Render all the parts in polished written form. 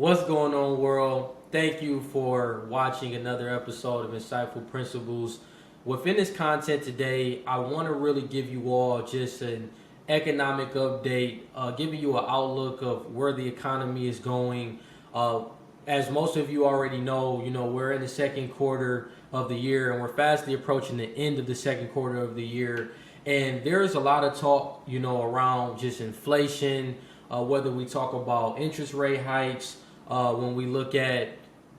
What's going on, world? Thank you for watching another episode of Insightful Principles. Within this content today, I want to really give you all just an economic update, giving you an outlook of where the economy is going. As most of you already know, we're in the second quarter of the year and we're fastly approaching the end of the second quarter of the year. And there's a lot of talk, around just inflation, whether we talk about interest rate hikes, when we look at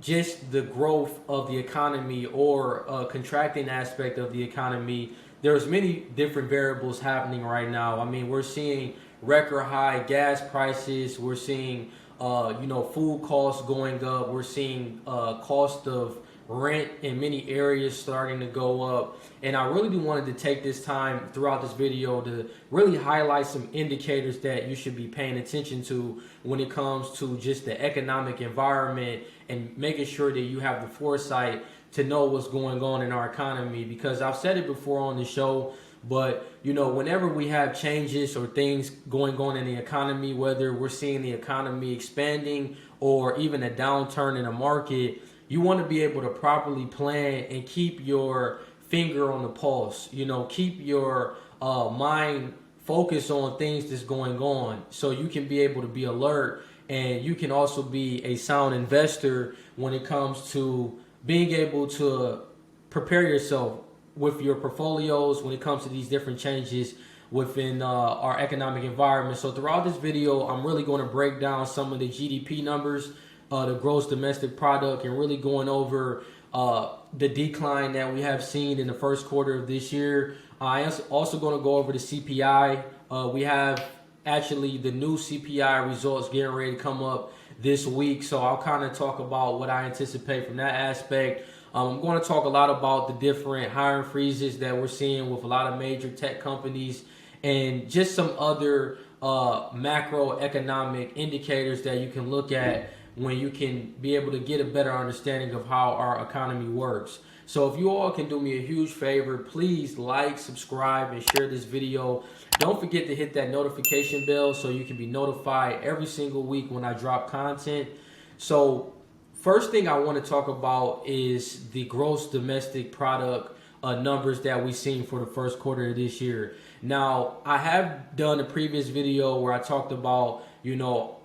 just the growth of the economy or contracting aspect of the economy. There's many different variables happening right now. I mean, we're seeing record high gas prices. We're seeing, food costs going up. We're seeing cost of rent in many areas starting to go up. And I really wanted to take this time throughout this video to really highlight some indicators that you should be paying attention to when it comes to just the economic environment and making sure that you have the foresight to know what's going on in our economy. Because I've said it before on the show, but whenever we have changes or things going on in the economy, whether we're seeing the economy expanding or even a downturn in the market, you want to be able to properly plan and keep your finger on the pulse. Keep your mind focused on things that's going on so you can be able to be alert, and you can also be a sound investor when it comes to being able to prepare yourself with your portfolios when it comes to these different changes within our economic environment. So throughout this video, I'm really going to break down some of the GDP numbers, the gross domestic product, and really going over the decline that we have seen in the first quarter of this year. I am also going to go over the CPI. We have actually the new CPI results getting ready to come up this week, so I'll kind of talk about what I anticipate from that aspect. I'm going to talk a lot about the different hiring freezes that we're seeing with a lot of major tech companies and just some other macroeconomic indicators that you can look at when you can be able to get a better understanding of how our economy works. So if you all can do me a huge favor, please like, subscribe, and share this video. Don't forget to hit that notification bell so you can be notified every single week when I drop content. So first thing I want to talk about is the gross domestic product numbers that we've seen for the first quarter of this year. Now, I have done a previous video where I talked about,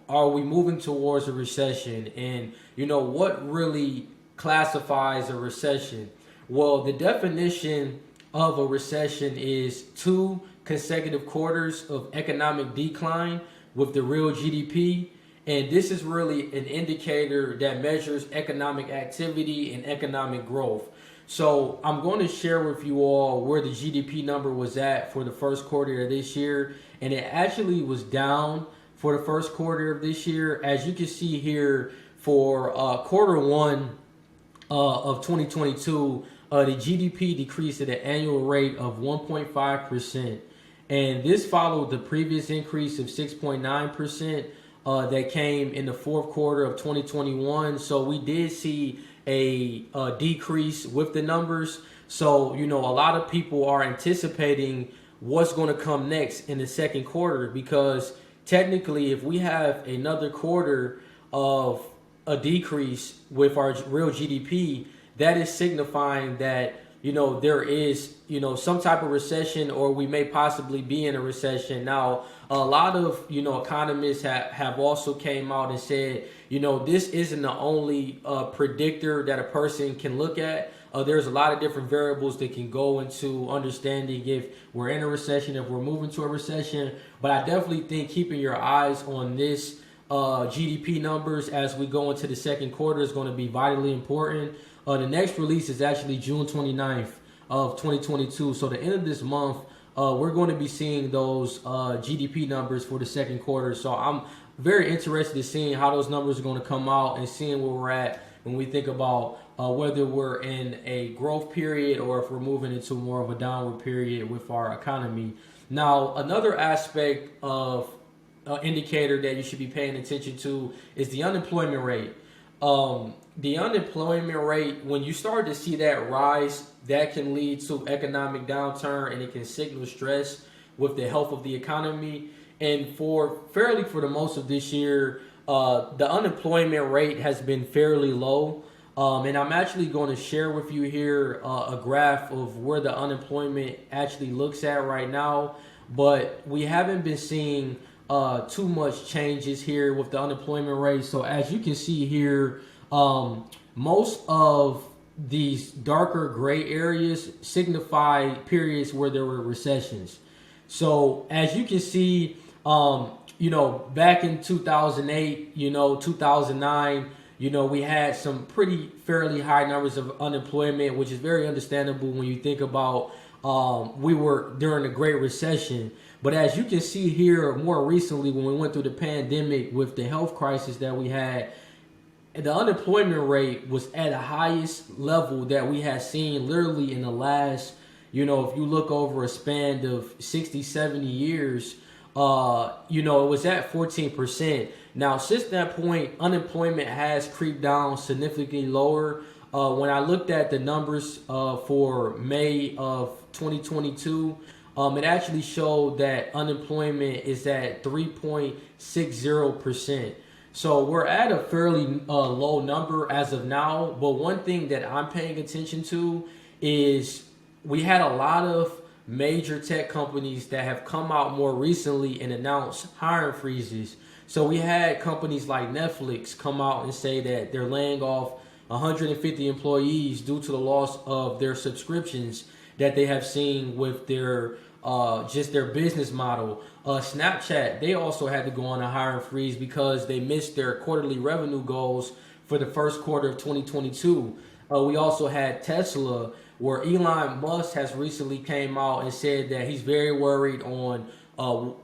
are we moving towards a recession? And, what really classifies a recession? Well, the definition of a recession is 2 consecutive quarters of economic decline with the real GDP. And this is really an indicator that measures economic activity and economic growth. So I'm going to share with you all where the GDP number was at for the first quarter of this year. And it actually was down for the first quarter of this year. As you can see here, for quarter one of 2022, the GDP decreased at an annual rate of 1.5%. And this followed the previous increase of 6.9% that came in the fourth quarter of 2021. So we did see a decrease with the numbers. So, a lot of people are anticipating what's going to come next in the second quarter, because technically, if we have another quarter of a decrease with our real GDP, that is signifying that, there is, some type of recession, or we may possibly be in a recession. Now, a lot of, economists have also came out and said, this isn't the only predictor that a person can look at. There's a lot of different variables that can go into understanding if we're in a recession, if we're moving to a recession. But I definitely think keeping your eyes on this GDP numbers as we go into the second quarter is going to be vitally important. The next release is actually June 29th of 2022. So the end of this month, we're going to be seeing those GDP numbers for the second quarter. So I'm very interested in seeing how those numbers are going to come out and seeing where we're at when we think about whether we're in a growth period or if we're moving into more of a downward period with our economy. Now, another aspect of indicator that you should be paying attention to is the unemployment rate. The unemployment rate, when you start to see that rise, that can lead to economic downturn, and it can signal stress with the health of the economy. And for the most of this year, the unemployment rate has been fairly low. And I'm actually going to share with you here a graph of where the unemployment actually looks at right now. But we haven't been seeing too much changes here with the unemployment rate. So as you can see here, most of these darker gray areas signify periods where there were recessions. So as you can see, back in 2008, 2009, we had some pretty fairly high numbers of unemployment, which is very understandable when you think about we were during the Great Recession. But as you can see here, more recently, when we went through the pandemic with the health crisis that we had, the unemployment rate was at the highest level that we had seen literally in the last, if you look over a span of 60, 70 years, it was at 14%. Now, since that point, unemployment has creeped down significantly lower. When I looked at the numbers for May of 2022, it actually showed that unemployment is at 3.60%. So we're at a fairly low number as of now. But one thing that I'm paying attention to is we had a lot of major tech companies that have come out more recently and announced hiring freezes. So we had companies like Netflix come out and say that they're laying off 150 employees due to the loss of their subscriptions that they have seen with their just their business model. Snapchat, they also had to go on a hiring freeze because they missed their quarterly revenue goals for the first quarter of 2022. We also had Tesla, where Elon Musk has recently came out and said that he's very worried on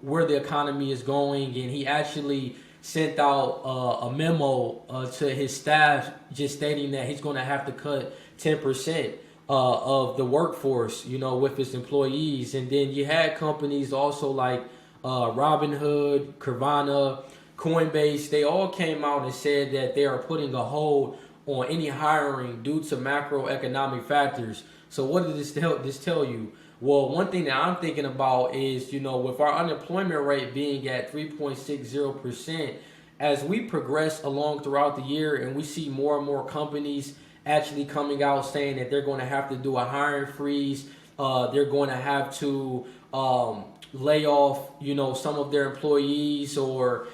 where the economy is going, and he actually sent out a memo to his staff just stating that he's going to have to cut 10% of the workforce, with his employees. And then you had companies also like Robinhood, Carvana, Coinbase. They all came out and said that they are putting a hold on any hiring due to macroeconomic factors. So what does this tell you? Well, one thing that I'm thinking about is, with our unemployment rate being at 3.60%, as we progress along throughout the year and we see more and more companies actually coming out saying that they're going to have to do a hiring freeze, they're going to have to lay off, some of their employees, or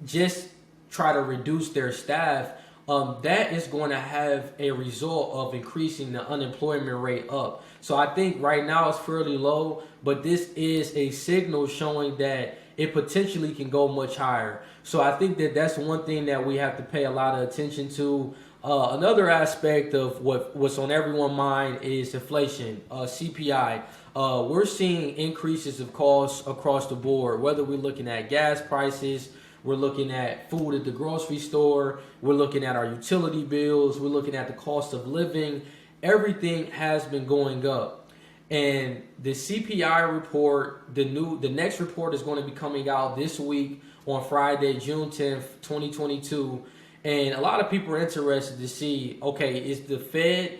just try to reduce their staff, that is going to have a result of increasing the unemployment rate up. So I think right now it's fairly low, but this is a signal showing that it potentially can go much higher. So I think that that's one thing that we have to pay a lot of attention to. Another aspect of what's on everyone's mind is inflation, CPI. We're seeing increases of costs across the board, whether we're looking at gas prices, we're looking at food at the grocery store, we're looking at our utility bills, we're looking at the cost of living. Everything has been going up. And the CPI report, the next report is going to be coming out this week on Friday, June 10th, 2022. And a lot of people are interested to see, okay, is the Fed,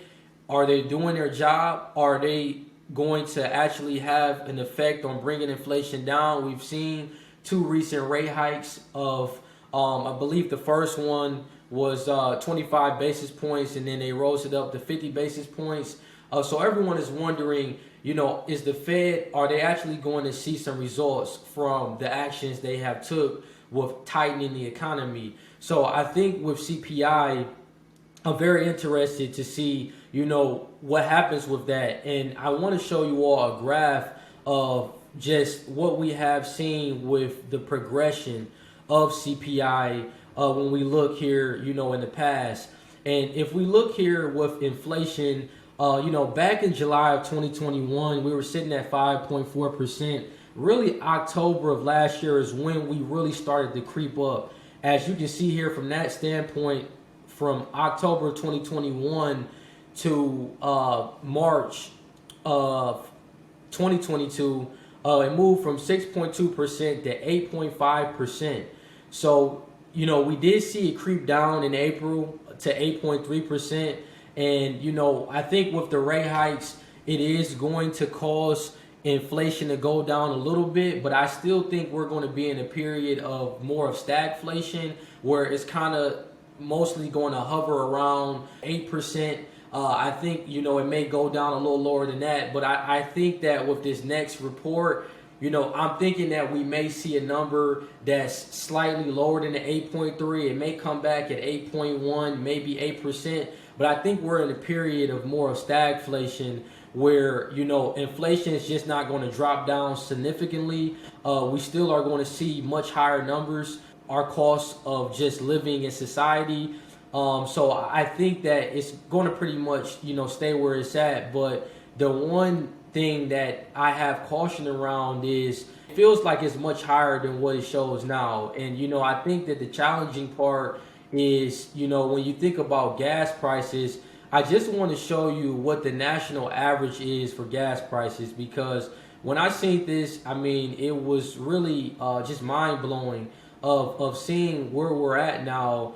are they doing their job? Are they going to actually have an effect on bringing inflation down? We've seen two recent rate hikes of, I believe the first one was 25 basis points, and then they rose it up to 50 basis points. So everyone is wondering, is the Fed, are they actually going to see some results from the actions they have took with tightening the economy? So I think with CPI, I'm very interested to see, what happens with that. And I want to show you all a graph of just what we have seen with the progression of CPI when we look here, in the past. And if we look here with inflation, back in July of 2021, we were sitting at 5.4%. Really, October of last year is when we really started to creep up. As you can see here from that standpoint, from October 2021 to March of 2022, it moved from 6.2% to 8.5%. So, we did see it creep down in April to 8.3%. And, I think with the rate hikes, it is going to cause inflation to go down a little bit, but I still think we're going to be in a period of more of stagflation, where it's kind of mostly going to hover around 8%. I think, it may go down a little lower than that, but I think that with this next report, I'm thinking that we may see a number that's slightly lower than the 8.3. It may come back at 8.1, maybe 8%. But I think we're in a period of more of stagflation where, inflation is just not going to drop down significantly. We still are going to see much higher numbers, our costs of just living in society. So I think that it's going to pretty much, stay where it's at. But the one thing that I have caution around is it feels like it's much higher than what it shows now. And, I think that the challenging part is, when you think about gas prices, I just want to show you what the national average is for gas prices, because when I seen this, it was really just mind blowing of seeing where we're at now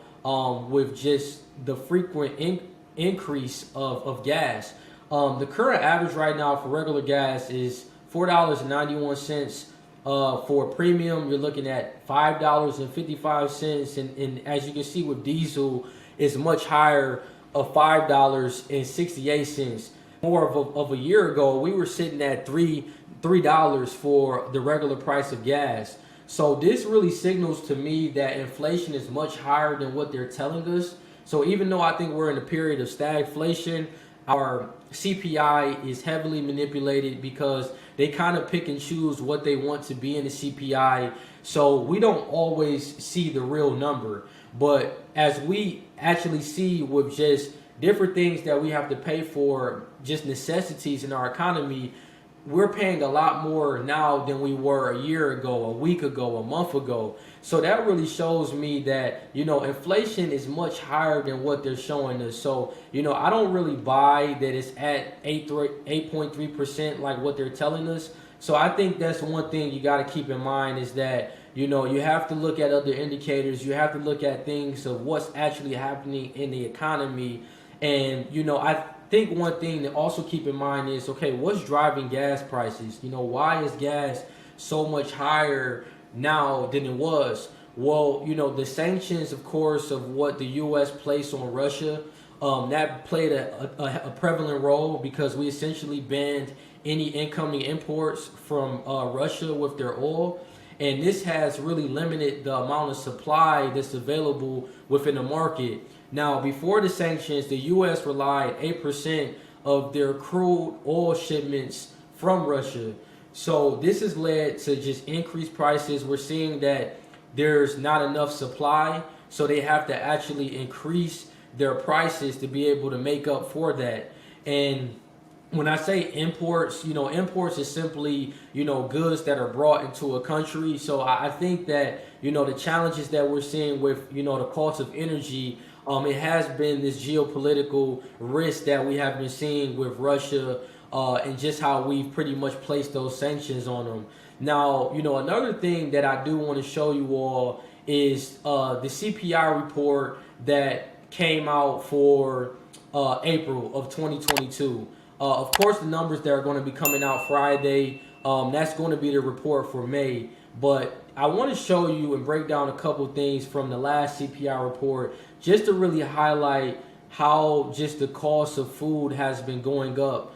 with just the frequent increase of gas. The current average right now for regular gas is $4.91. For premium, you're looking at $5.55, and as you can see with diesel, it's much higher of $5.68. More of a year ago, we were sitting at $3 for the regular price of gas. So this really signals to me that inflation is much higher than what they're telling us. So even though I think we're in a period of stagflation, our CPI is heavily manipulated because they kind of pick and choose what they want to be in the CPI. So we don't always see the real number. But as we actually see with just different things that we have to pay for, just necessities in our economy, we're paying a lot more now than we were a year ago, a week ago, a month ago. So that really shows me that, inflation is much higher than what they're showing us. So, I don't really buy that it's at 8.3% like what they're telling us. So I think that's one thing you got to keep in mind is that, you have to look at other indicators. You have to look at things of what's actually happening in the economy. And, I think one thing to also keep in mind is, okay, what's driving gas prices? Why is gas so much higher now than it was? Well, the sanctions, of course, of what the U.S. placed on Russia, that played a prevalent role because we essentially banned any incoming imports from Russia with their oil. And this has really limited the amount of supply that's available within the market. Now, before the sanctions, the U.S. relied 8% of their crude oil shipments from Russia. So this has led to just increased prices. We're seeing that there's not enough supply, so they have to actually increase their prices to be able to make up for that. And when I say imports, imports is simply, goods that are brought into a country. So I think that, the challenges that we're seeing with, the cost of energy, it has been this geopolitical risk that we have been seeing with Russia and just how we've pretty much placed those sanctions on them. Now, another thing that I do want to show you all is the CPI report that came out for April of 2022. Of course, the numbers that are going to be coming out Friday, that's going to be the report for May. But I want to show you and break down a couple things from the last CPI report just to really highlight how just the cost of food has been going up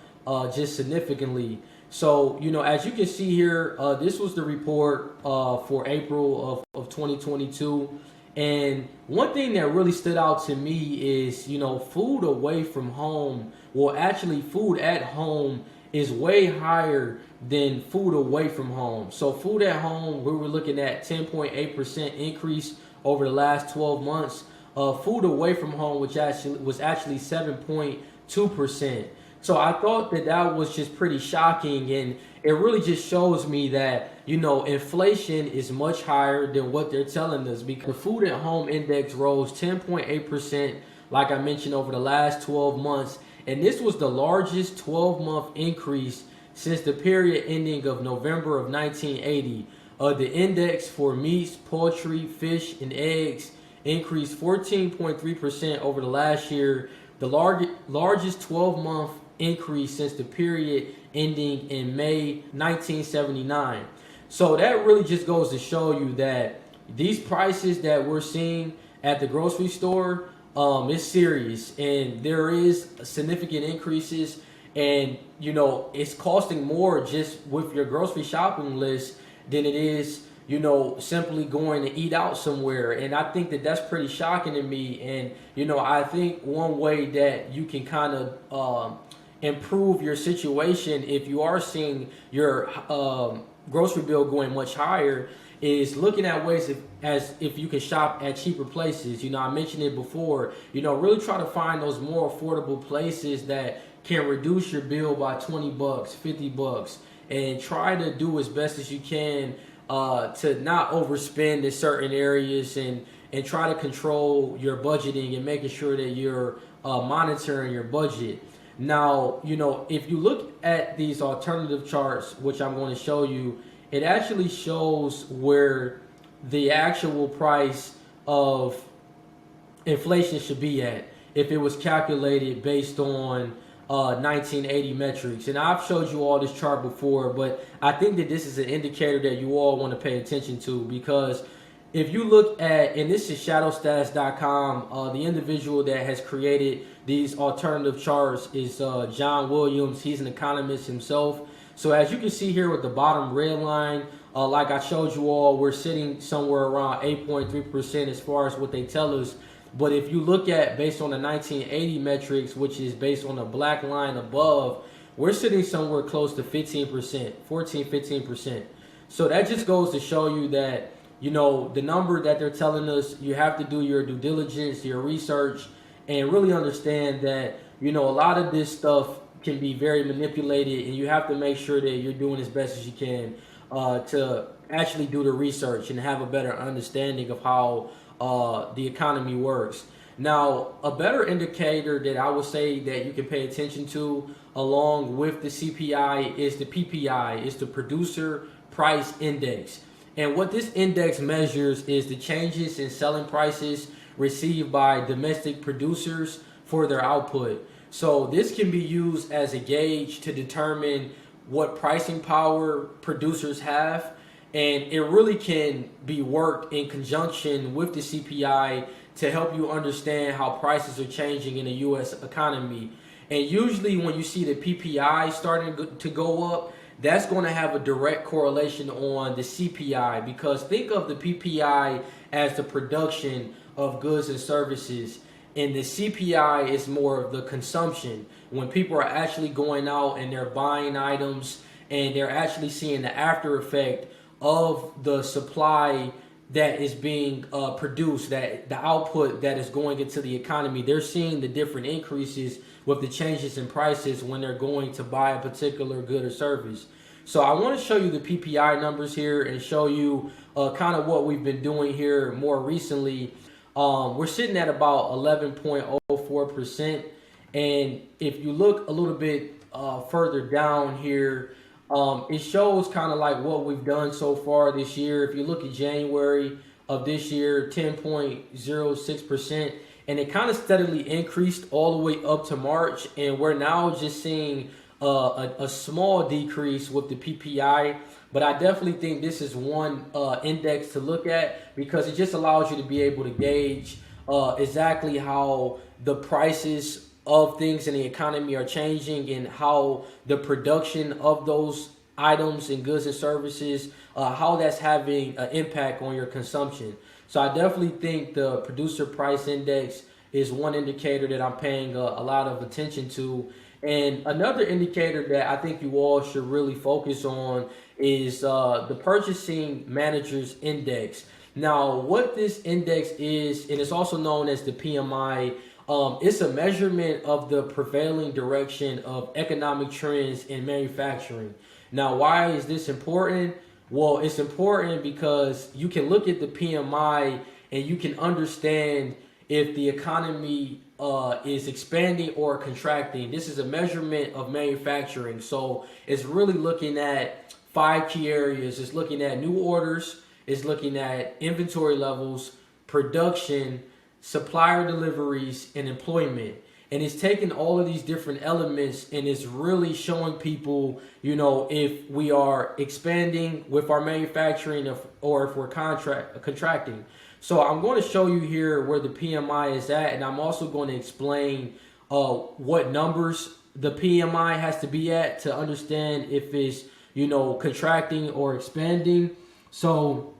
just significantly. So, as you can see here, this was the report for April of 2022. And one thing that really stood out to me is, food away from home, well, actually food at home is way higher than food away from home. So food at home, we were looking at 10.8% increase over the last 12 months. Food away from home, which was actually 7.2%. So I thought that was just pretty shocking, and it really just shows me that, inflation is much higher than what they're telling us, because the food at home index rose 10.8%, like I mentioned, over the last 12 months. And this was the largest 12-month increase since the period ending of November of 1980. The index for meats, poultry, fish, and eggs increased 14.3% over the last year, the largest 12-month increase since the period ending in May 1979. So that really just goes to show you that these prices that we're seeing at the grocery store is serious, and there is significant increases, and it's costing more just with your grocery shopping list than it is simply going to eat out somewhere. And I think that that's pretty shocking to me. And I think one way that you can kind of improve your situation if you are seeing your grocery bill going much higher is looking at ways as if you can shop at cheaper places. I mentioned it before. Really try to find those more affordable places that can reduce your bill by $20, $50, and try to do as best as you can to not overspend in certain areas, and try to control your budgeting and making sure that you're monitoring your budget. Now, if you look at these alternative charts, which I'm going to show you, it actually shows where the actual price of inflation should be at if it was calculated based on 1980 metrics. And I've showed you all this chart before, but I think that this is an indicator that you all want to pay attention to, because if you look at, and this is shadowstats.com, the individual that has created these alternative charts is John Williams. He's an economist himself. So as you can see here with the bottom red line, like I showed you all, we're sitting somewhere around 8.3% as far as what they tell us. But if you look at based on the 1980 metrics, which is based on the black line above, we're sitting somewhere close to 15%, 14, 15%. So that just goes to show you that, the number that they're telling us, you have to do your due diligence, your research, and really understand that, a lot of this stuff can be very manipulated, and you have to make sure that you're doing as best as you can to actually do the research and have a better understanding of how the economy works. Now, a better indicator that I would say that you can pay attention to along with the CPI is the PPI, is the Producer Price Index. And what this index measures is the changes in selling prices received by domestic producers for their output. So this can be used as a gauge to determine what pricing power producers have, and it really can be worked in conjunction with the CPI to help you understand how prices are changing in the U.S. economy. And usually when you see the PPI starting to go up, that's going to have a direct correlation on the CPI, because think of the PPI as the production of goods and services, and the CPI is more of the consumption. When people are actually going out and they're buying items and they're actually seeing the after effect of the supply that is being produced, that the output that is going into the economy, they're seeing the different increases with the changes in prices when they're going to buy a particular good or service. So I want to show you the PPI numbers here and show you kind of what we've been doing here more recently. We're sitting at about 11.04%. And if you look a little bit further down here, it shows kind of like what we've done so far this year. If you look at January of this year, 10.06%, and it kind of steadily increased all the way up to March, and we're now just seeing a small decrease with the PPI. But I definitely think this is one index to look at, because it just allows you to be able to gauge exactly how the prices of things in the economy are changing, and how the production of those items and goods and services, how that's having an impact on your consumption. So I definitely think the Producer Price Index is one indicator that I'm paying a lot of attention to. And another indicator that I think you all should really focus on is the Purchasing Managers Index. Now, what this index is, and it's also known as the PMI, it's a measurement of the prevailing direction of economic trends in manufacturing. Now, why is this important? Well, it's important because you can look at the PMI and you can understand if the economy is expanding or contracting. This is a measurement of manufacturing. So it's really looking at 5 key areas. It's looking at new orders. It's looking at inventory levels, production, supplier deliveries, and employment. And it's taking all of these different elements and it's really showing people, if we are expanding with our manufacturing or if we're contracting. So I'm going to show you here where the PMI is at, and I'm also going to explain what numbers the PMI has to be at to understand if it's, contracting or expanding. So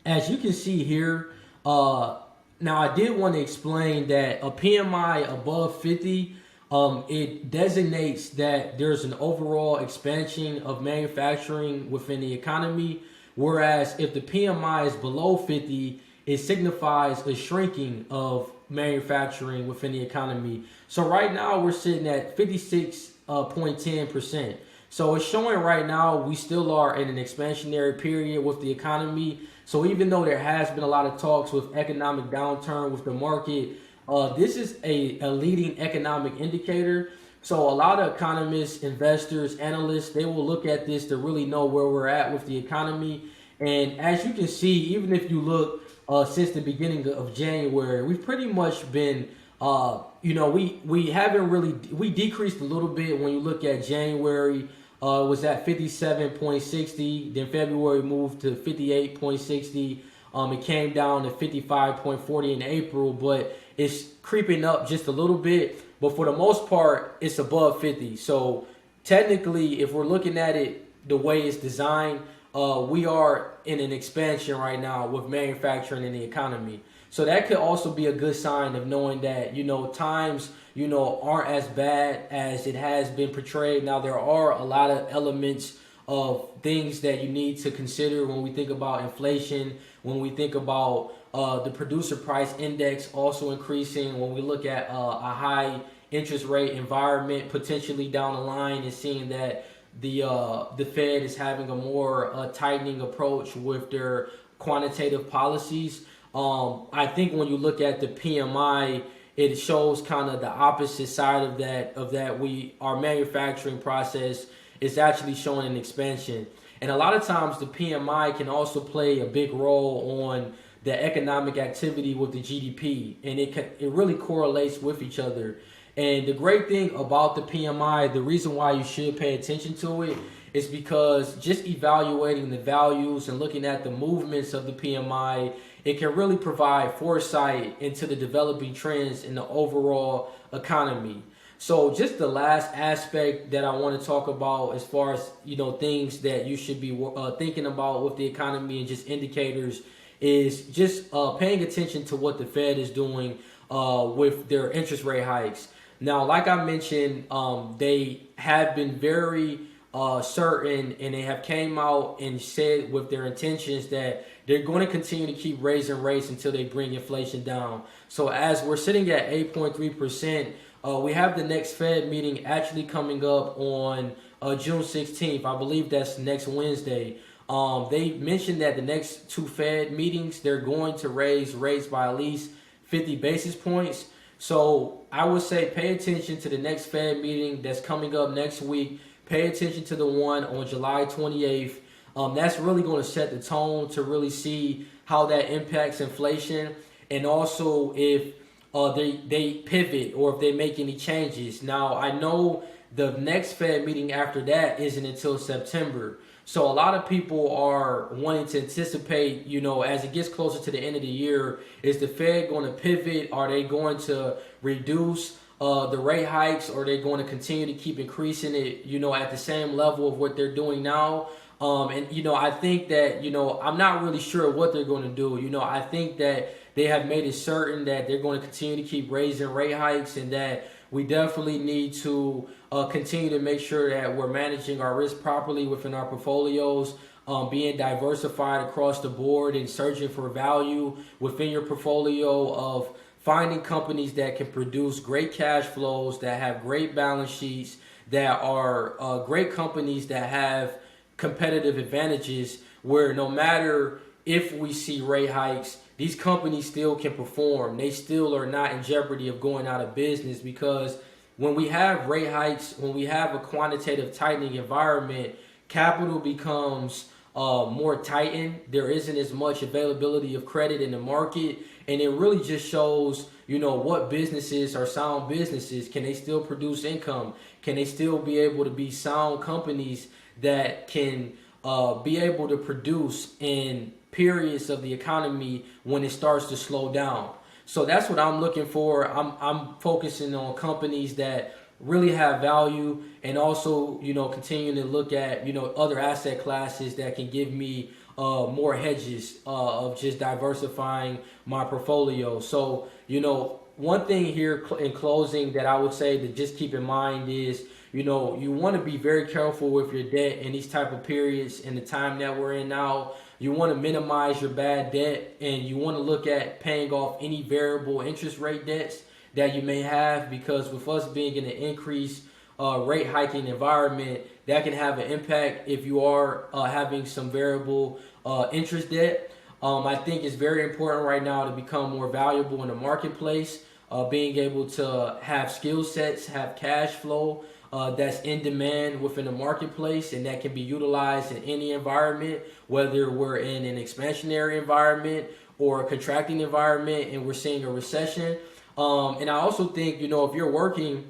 as you can see here, now I did want to explain that a PMI above 50, it designates that there's an overall expansion of manufacturing within the economy, whereas if the PMI is below 50, it signifies a shrinking of manufacturing within the economy. So right now we're sitting at 56.10%. So it's showing right now we still are in an expansionary period with the economy. So even though there has been a lot of talks with economic downturn with the market, this is a leading economic indicator. So a lot of economists, investors, analysts, they will look at this to really know where we're at with the economy. And as you can see, even if you look since the beginning of January, we've pretty much been, we haven't really, we decreased a little bit when you look at January. Was at 57.60. Then February moved to 58.60. It came down to 55.40 in April, but it's creeping up just a little bit. But for the most part, it's above 50. So technically, if we're looking at it the way it's designed, we are in an expansion right now with manufacturing in the economy. So that could also be a good sign of knowing that, times, aren't as bad as it has been portrayed. Now, there are a lot of elements of things that you need to consider when we think about inflation, when we think about the producer price index also increasing, when we look at a high interest rate environment potentially down the line and seeing that the Fed is having a more tightening approach with their quantitative policies. I think when you look at the PMI, it shows kind of the opposite side of that. Our manufacturing process is actually showing an expansion, and a lot of times the PMI can also play a big role on the economic activity with the GDP, and it really correlates with each other. And the great thing about the PMI, the reason why you should pay attention to it, is because just evaluating the values and looking at the movements of the PMI, it can really provide foresight into the developing trends in the overall economy. So just the last aspect that I want to talk about as far as, things that you should be thinking about with the economy and just indicators is just paying attention to what the Fed is doing with their interest rate hikes. Now, like I mentioned, they have been very certain, and they have came out and said with their intentions that they're going to continue to keep raising rates until they bring inflation down. So as we're sitting at 8.3%, we have the next Fed meeting actually coming up on June 16th. I believe that's next Wednesday. They mentioned that the next two Fed meetings, they're going to raise rates by at least 50 basis points. So I would say pay attention to the next Fed meeting that's coming up next week. Pay attention to the one on July 28th. That's really going to set the tone to really see how that impacts inflation, and also if they pivot or if they make any changes. Now, I know the next Fed meeting after that isn't until September. So a lot of people are wanting to anticipate, as it gets closer to the end of the year, is the Fed going to pivot? Are they going to reduce the rate hikes, or are they going to continue to keep increasing it, at the same level of what they're doing now? I think that, I'm not really sure what they're going to do. I think that they have made it certain that they're going to continue to keep raising rate hikes, and that we definitely need to continue to make sure that we're managing our risk properly within our portfolios, being diversified across the board and searching for value within your portfolio, of finding companies that can produce great cash flows, that have great balance sheets, that are great companies that have competitive advantages, where no matter if we see rate hikes, these companies still can perform. They still are not in jeopardy of going out of business, because when we have rate hikes, when we have a quantitative tightening environment, capital becomes more tightened. There isn't as much availability of credit in the market, and it really just shows, what businesses are sound businesses. Can they still produce income? Can they still be able to be sound companies that can be able to produce in periods of the economy when it starts to slow down? So that's what I'm looking for. I'm focusing on companies that really have value, and also continuing to look at other asset classes that can give me more hedges of just diversifying my portfolio. So one thing here in closing that I would say to just keep in mind is you want to be very careful with your debt in these type of periods. In the time that we're in now, you want to minimize your bad debt, and you want to look at paying off any variable interest rate debts that you may have, because with us being in an increased rate hiking environment, that can have an impact if you are having some variable interest debt. I think it's very important right now to become more valuable in the marketplace, being able to have skill sets, have cash flow that's in demand within the marketplace, and that can be utilized in any environment, whether we're in an expansionary environment or a contracting environment and we're seeing a recession. And I also think, if you're working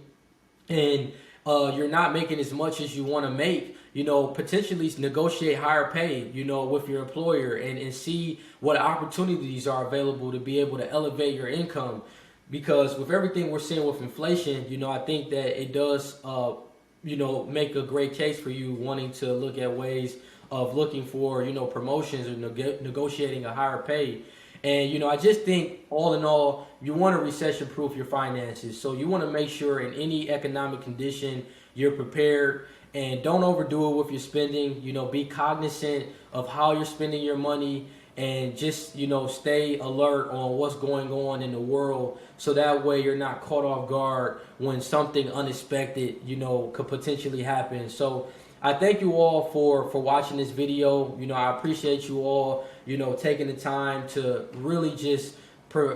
and you're not making as much as you want to make, potentially negotiate higher pay, with your employer, and see what opportunities are available to be able to elevate your income. Because with everything we're seeing with inflation, I think that it does, make a great case for you wanting to look at ways of looking for, promotions or negotiating a higher pay. And, I just think all in all, you want to recession proof your finances. So you want to make sure in any economic condition you're prepared, and don't overdo it with your spending. Be cognizant of how you're spending your money, and just, stay alert on what's going on in the world. So that way you're not caught off guard when something unexpected, could potentially happen. So I thank you all for watching this video. I appreciate you all, taking the time to really just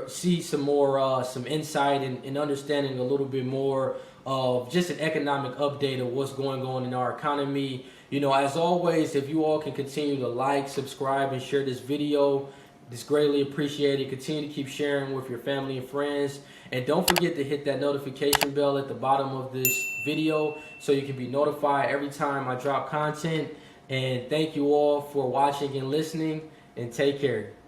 see some more, some insight and understanding a little bit more of just an economic update of what's going on in our economy. As always, if you all can continue to like, subscribe, and share this video, it's greatly appreciated. Continue to keep sharing with your family and friends. And don't forget to hit that notification bell at the bottom of this video so you can be notified every time I drop content. And thank you all for watching and listening, and take care.